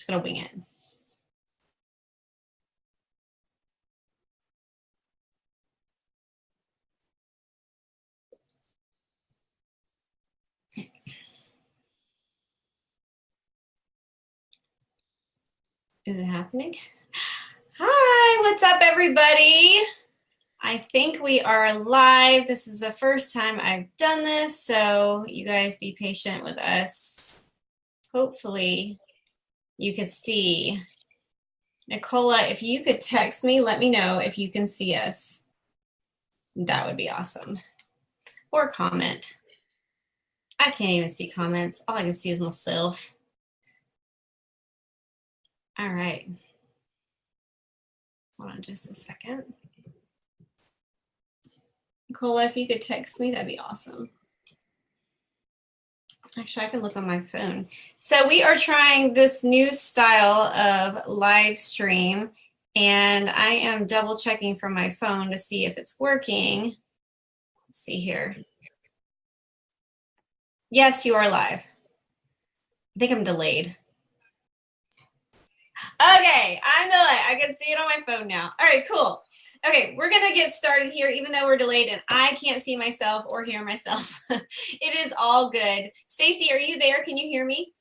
just going to wing it. Is it happening? Hi, what's up, everybody? I think we are live. This is the first time I've done this, so you guys be patient with us. Hopefully you could see. Nicola, if you could text me, let me know if you can see us. That would be awesome. Or comment. I can't even see comments. All I can see is myself. All right. Hold on just a second. Nicola, if you could text me, that'd be awesome. Actually, I can look on my phone. So we are trying this new style of live stream, and I am double checking from my phone to see if it's working. Let's see here. Yes, you are live. I think I'm delayed. Okay, I'm delayed. I can see it on my phone now. All right, cool. Okay, we're gonna get started here, even though we're delayed and I can't see myself or hear myself. It is all good. Stacy, are you there? Can you hear me?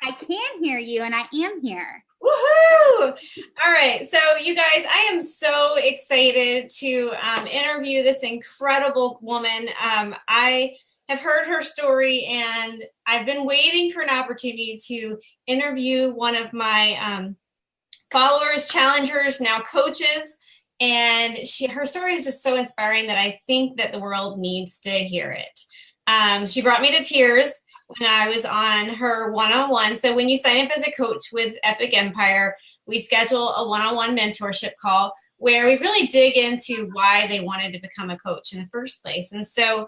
I can hear you, and I am here. Woohoo! All right, so you guys, I am so excited to interview this incredible woman. I have heard her story, and I've been waiting for an opportunity to interview one of my followers, challengers, now coaches. And her story is just so inspiring that I think that the world needs to hear it. She brought me to tears when I was on her one-on-one. So when you sign up as a coach with Epic Empire, we schedule a one-on-one mentorship call where we really dig into why they wanted to become a coach in the first place. And so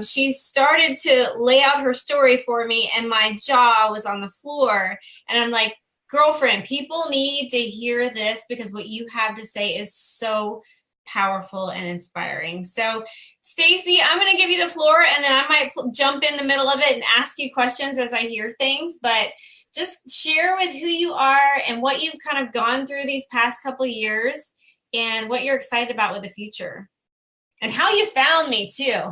she started to lay out her story for me, and my jaw was on the floor. And I'm like, girlfriend, people need to hear this because what you have to say is so powerful and inspiring. So Stacy, I'm going to give you the floor, and then I might jump in the middle of it and ask you questions as I hear things, but just share with who you are and what you've kind of gone through these past couple of years and what you're excited about with the future and how you found me too.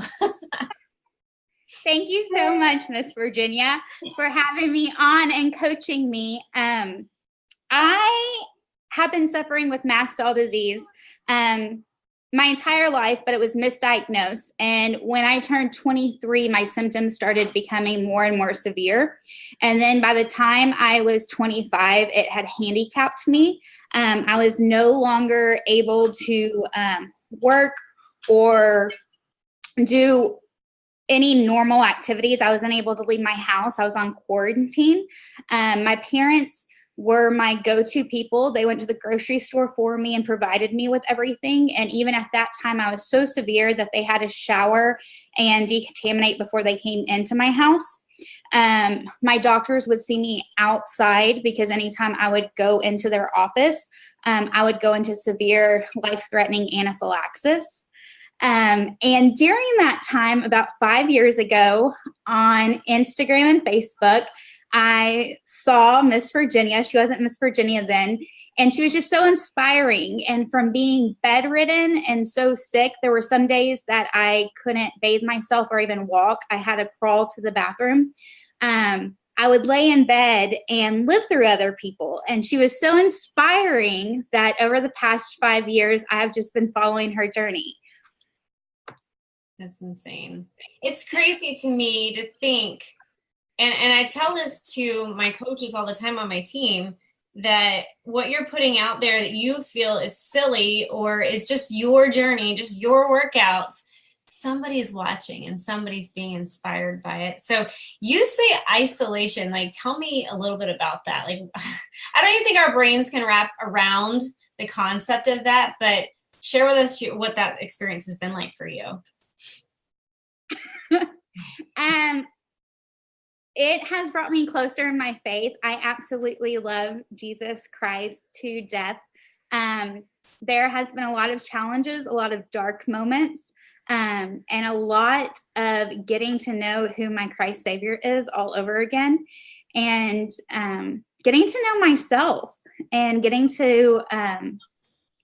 Thank you so much, Miss Virginia, for having me on and coaching me. I have been suffering with mast cell disease my entire life, but it was misdiagnosed. And when I turned 23, my symptoms started becoming more and more severe. And then by the time I was 25, it had handicapped me. I was no longer able to work or do any normal activities. I wasn't able to leave my house. I was on quarantine. My parents were my go-to people. They went to the grocery store for me and provided me with everything. And even at that time, I was so severe that they had to shower and decontaminate before they came into my house. My doctors would see me outside because anytime I would go into their office, I would go into severe life-threatening anaphylaxis. And during that time, about 5 years ago, on Instagram and Facebook, I saw Miss Virginia. She wasn't Miss Virginia then, and she was just so inspiring. And from being bedridden and so sick, there were some days that I couldn't bathe myself or even walk. I had to crawl to the bathroom. I would lay in bed and live through other people. And she was so inspiring that over the past 5 years, I have just been following her journey. That's insane. It's crazy to me to think, and I tell this to my coaches all the time on my team, that what you're putting out there that you feel is silly or is just your journey, just your workouts, somebody's watching and somebody's being inspired by it. So you say isolation, like tell me a little bit about that. Like, I don't even think our brains can wrap around the concept of that, but share with us what that experience has been like for you. It has brought me closer in my faith. I absolutely love Jesus Christ to death. There has been a lot of challenges, a lot of dark moments, and a lot of getting to know who my Christ Savior is all over again. And getting to know myself and getting to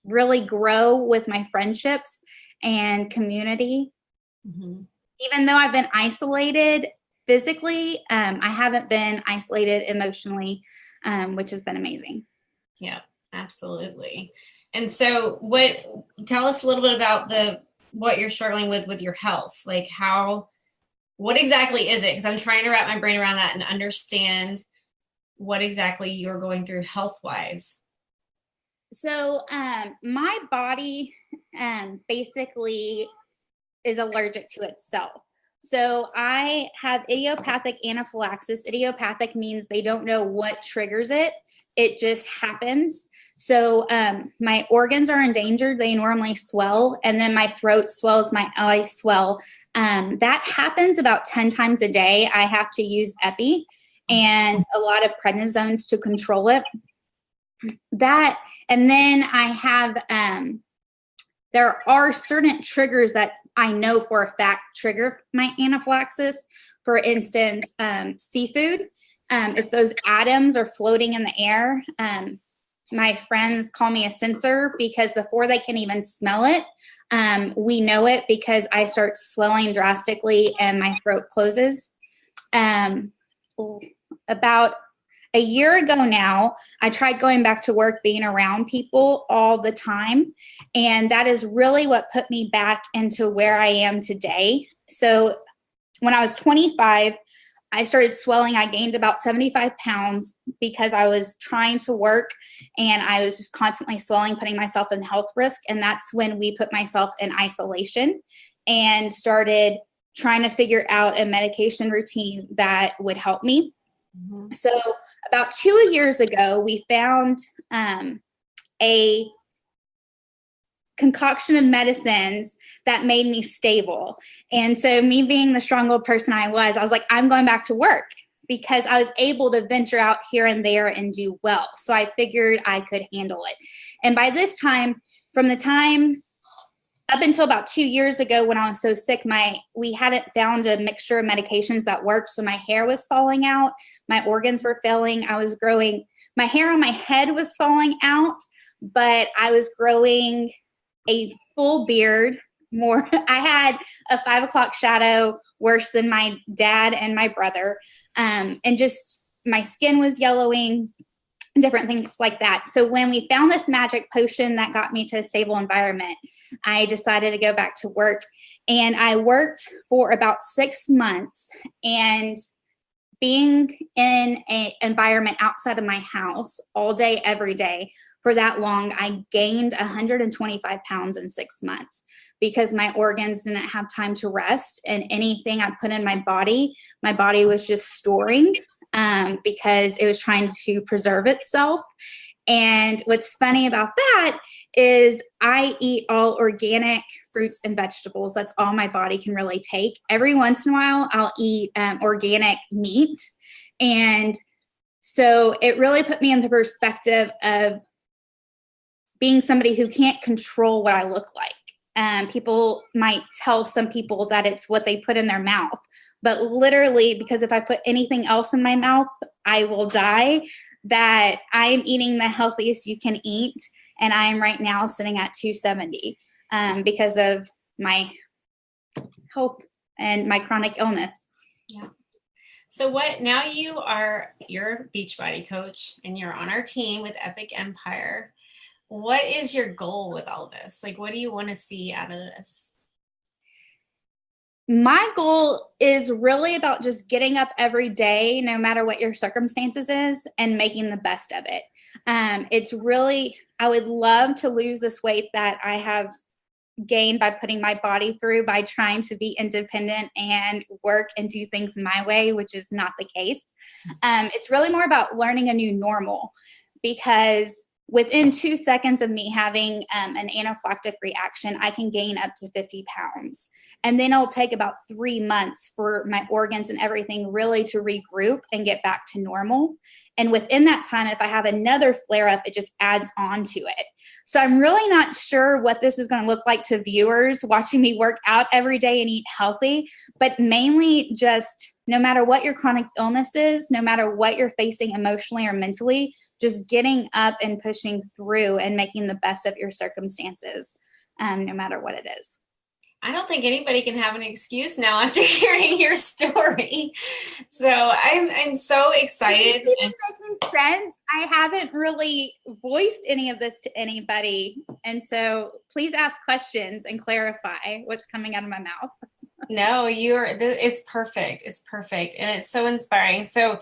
really grow with my friendships and community. Mm-hmm. Even though I've been isolated physically, I haven't been isolated emotionally, which has been amazing. Yeah, absolutely. And so tell us a little bit about what you're struggling with your health. Like what exactly is it? Because I'm trying to wrap my brain around that and understand what exactly you're going through health-wise. So my body basically is allergic to itself. So I have idiopathic anaphylaxis. Idiopathic means they don't know what triggers it. It just happens. So my organs are endangered. They normally swell, and then my throat swells, my eyes swell. That happens about 10 times a day. I have to use epi and a lot of prednisones to control it. That, and then I have, there are certain triggers that I know for a fact trigger my anaphylaxis. For instance, seafood. If those atoms are floating in the air, my friends call me a sensor because before they can even smell it, we know it because I start swelling drastically and my throat closes. About a year ago now, I tried going back to work, being around people all the time. And that is really what put me back into where I am today. So when I was 25, I started swelling. I gained about 75 pounds because I was trying to work and I was just constantly swelling, putting myself in health risk. And that's when we put myself in isolation and started trying to figure out a medication routine that would help me. Mm-hmm. So about 2 years ago, we found a concoction of medicines that made me stable. And so me being the strong-willed person I was like, I'm going back to work because I was able to venture out here and there and do well. So I figured I could handle it. And by this time, from the time up until about 2 years ago when I was so sick, we hadn't found a mixture of medications that worked. So my hair was falling out. My organs were failing. I was growing. My hair on my head was falling out, but I was growing a full beard. I had a 5 o'clock shadow worse than my dad and my brother. And just my skin was yellowing, different things like that. So when we found this magic potion that got me to a stable environment, I decided to go back to work. And I worked for about 6 months. And being in an environment outside of my house all day, every day for that long, I gained 125 pounds in 6 months because my organs didn't have time to rest. And anything I put in my body was just storing because it was trying to preserve itself. And what's funny about that is I eat all organic fruits and vegetables. That's all my body can really take. Every once in a while, I'll eat organic meat. And so it really put me in the perspective of being somebody who can't control what I look like. People might tell some people that it's what they put in their mouth. But literally, because if I put anything else in my mouth, I will die, that I am eating the healthiest you can eat. And I am right now sitting at 270 because of my health and my chronic illness. Yeah. So now you're a Beachbody coach and you're on our team with Epic Empire. What is your goal with all this? Like, what do you want to see out of this? My goal is really about just getting up every day, no matter what your circumstances is, and making the best of it. It's really, I would love to lose this weight that I have gained by putting my body through, by trying to be independent and work and do things my way, which is not the case. It's really more about learning a new normal, because within 2 seconds of me having an anaphylactic reaction, I can gain up to 50 pounds. And then it'll take about 3 months for my organs and everything really to regroup and get back to normal. And within that time, if I have another flare-up, it just adds on to it. So I'm really not sure what this is going to look like to viewers watching me work out every day and eat healthy, but mainly just no matter what your chronic illness is, no matter what you're facing emotionally or mentally, just getting up and pushing through and making the best of your circumstances, no matter what it is. I don't think anybody can have an excuse now after hearing your story. So I'm so excited. It makes sense. I haven't really voiced any of this to anybody. And so please ask questions and clarify what's coming out of my mouth. No, it's perfect. It's perfect. And it's so inspiring. So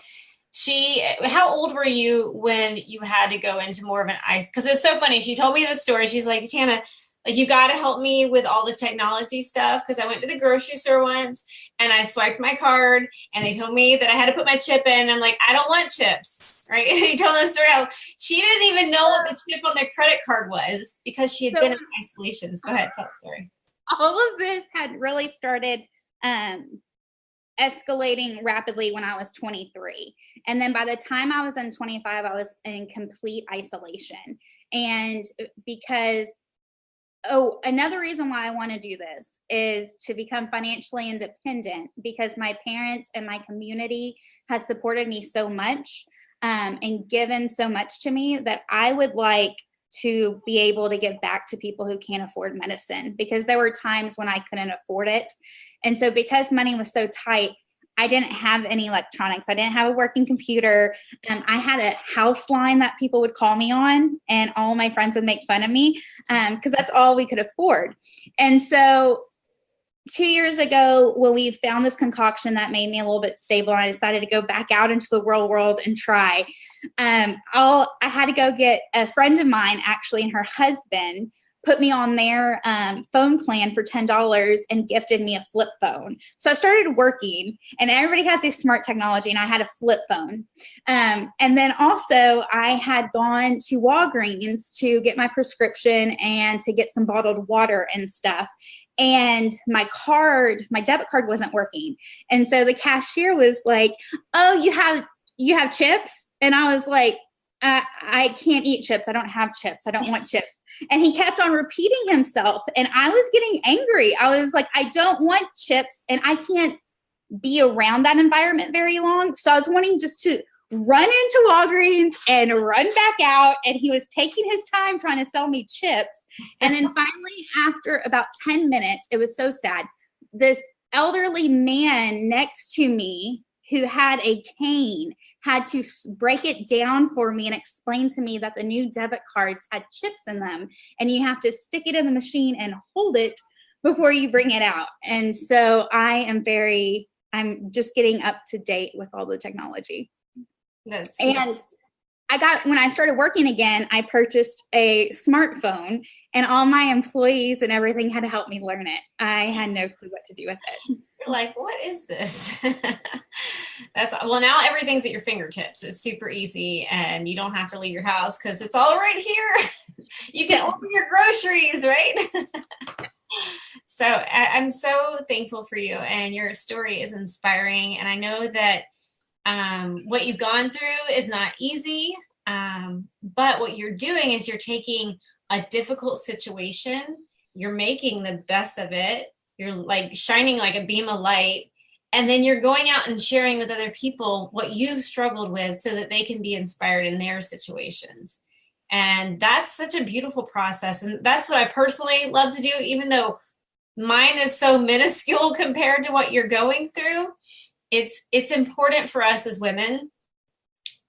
how old were you when you had to go into more of an ice? Because it's so funny. She told me this story. She's like, Tana, like, you got to help me with all the technology stuff. Because I went to the grocery store once and I swiped my card and they told me that I had to put my chip in. I'm like, I don't want chips. Right. He told the story how she didn't even know what the chip on their credit card was because she had been in isolations. Go ahead. Tell the story. All of this had really started escalating rapidly when I was 23. And then by the time I was in 25, I was in complete isolation. And because another reason why I want to do this is to become financially independent, because my parents and my community has supported me so much and given so much to me that I would like to be able to give back to people who can't afford medicine, because there were times when I couldn't afford it. And so because money was so tight, I didn't have any electronics. I didn't have a working computer. I had a house line that people would call me on, and all my friends would make fun of me because that's all we could afford. And so 2 years ago, when we found this concoction that made me a little bit stable, I decided to go back out into the real world and try. I had to go get a friend of mine, actually, and her husband put me on their phone plan for $10 and gifted me a flip phone. So I started working, and everybody has this smart technology, and I had a flip phone. And then also I had gone to Walgreens to get my prescription and to get some bottled water and stuff. And my debit card wasn't working. And so the cashier was like, "Oh, you have chips?" And I was like, I can't eat chips. I don't have chips. I don't want chips. And he kept on repeating himself. And I was getting angry. I was like, I don't want chips. And I can't be around that environment very long. So I was wanting just to run into Walgreens and run back out. And he was taking his time trying to sell me chips. And then finally, after about 10 minutes, it was so sad. This elderly man next to me who had a cane had to break it down for me and explain to me that the new debit cards had chips in them, and you have to stick it in the machine and hold it before you bring it out. And so I'm just getting up to date with all the technology. And when I started working again, I purchased a smartphone, and all my employees and everything had to help me learn it. I had no clue what to do with it. You're like, what is this? Now everything's at your fingertips. It's super easy, and you don't have to leave your house because it's all right here. You can order your groceries, right? So I'm so thankful for you, and your story is inspiring. And I know that what you've gone through is not easy, but what you're doing is you're taking a difficult situation, you're making the best of it, you're like shining like a beam of light, and then you're going out and sharing with other people what you've struggled with so that they can be inspired in their situations. And that's such a beautiful process. And that's what I personally love to do, even though mine is so minuscule compared to what you're going through. It's important for us as women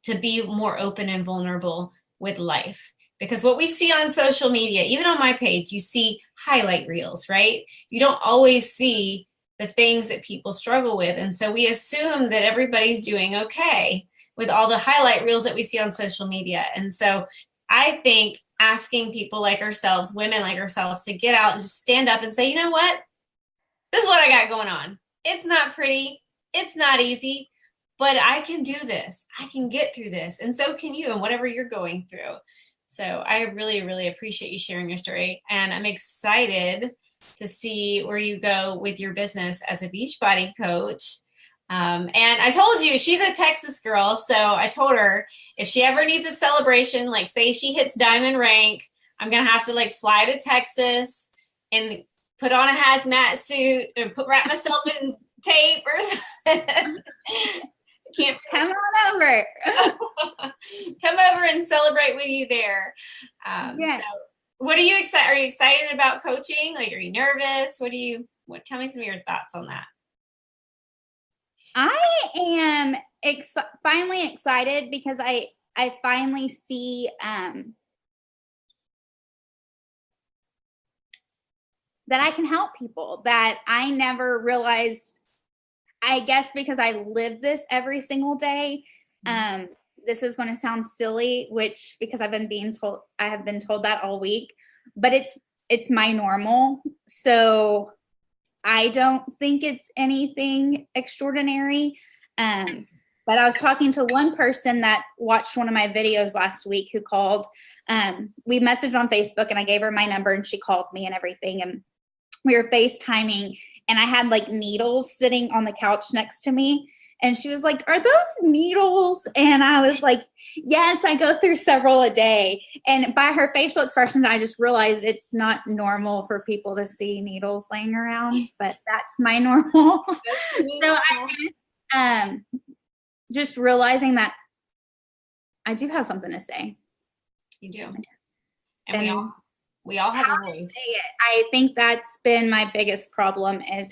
to be more open and vulnerable with life, because what we see on social media, even on my page, you see highlight reels, right? You don't always see the things that people struggle with. And so we assume that everybody's doing okay with all the highlight reels that we see on social media. And so I think asking people like ourselves, women like ourselves, to get out and just stand up and say, you know what? This is what I got going on. It's not pretty. It's not easy, but I can do this. I can get through this. And so can you, and whatever you're going through. So I really, really appreciate you sharing your story. And I'm excited to see where you go with your business as a Beachbody coach. And I told you, she's a Texas girl. So I told her if she ever needs a celebration, like say she hits diamond rank, I'm going to have to like fly to Texas and put on a hazmat suit and wrap myself in tape or something. Can't come on over. come over and celebrate with you there. Yeah. So what are you excited? Are you excited about coaching? Like, are you nervous? Tell me some of your thoughts on that. I am finally excited because I finally see that I can help people that I never realized. I guess because I live this every single day. This is going to sound silly, because I have been told that all week, but it's my normal. So I don't think it's anything extraordinary. But I was talking to one person that watched one of my videos last week who called. We messaged on Facebook and I gave her my number and she called me and everything. And we were FaceTiming and I had like needles sitting on the couch next to me. And she was like, "Are those needles?" And I was like, "Yes, I go through several a day." And by her facial expressions, I just realized it's not normal for people to see needles laying around, but that's my normal. So I just realizing that I do have something to say. You do. And we all have a voice. I think that's been my biggest problem is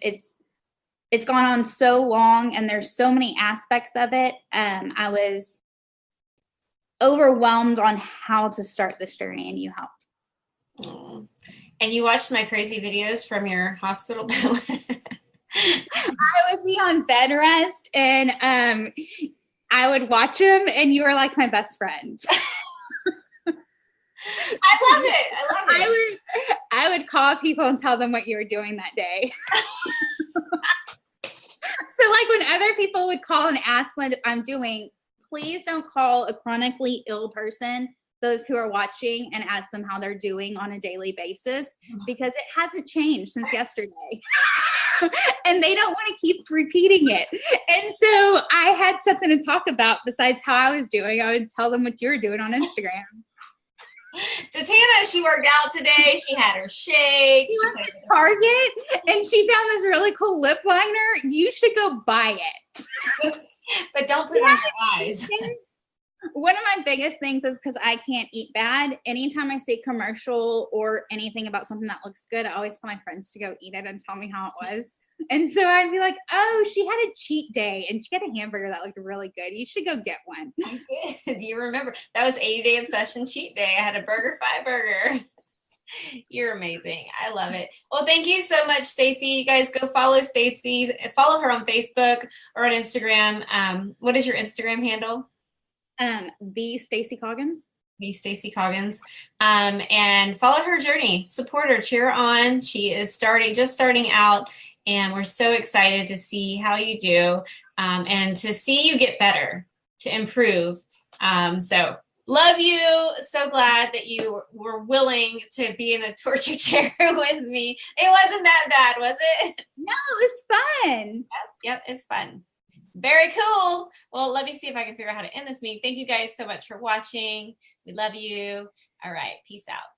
it's gone on so long and there's so many aspects of it. I was overwhelmed on how to start this journey and you helped. And you watched my crazy videos from your hospital bed. I would be on bed rest and I would watch them and you were like my best friend. I love it. I would call people and tell them what you were doing that day. So like when other people would call and ask what I'm doing, please don't call a chronically ill person, those who are watching, and ask them how they're doing on a daily basis, because it hasn't changed since yesterday. And they don't want to keep repeating it. And so I had something to talk about besides how I was doing. I would tell them what you were doing on Instagram. Jatana, she worked out today. She had her shake. She went to Target and she found this really cool lip liner. You should go buy it. But don't put it on your eyes. One of my biggest things is because I can't eat bad. Anytime I see a commercial or anything about something that looks good, I always tell my friends to go eat it and tell me how it was. And so I'd be like, "Oh, she had a cheat day and she had a hamburger that looked really good. You should go get one." I did. Do you remember? That was 80-day obsession cheat day. I had a burger, 5 burger. You're amazing. I love it. Well, thank you so much, Stacy. You guys go follow Stacy. Follow her on Facebook or on Instagram. What is your Instagram handle? The Stacy Coggins. The Stacy Coggins. And follow her journey. Support her. Cheer her on. She is just starting out. And we're so excited to see how you do and to see you get better, to improve. So love you. So glad that you were willing to be in the torture chair with me. It wasn't that bad, was it? No, it was fun. Yep, it's fun. Very cool. Well, let me see if I can figure out how to end this meeting. Thank you guys so much for watching. We love you. All right. Peace out.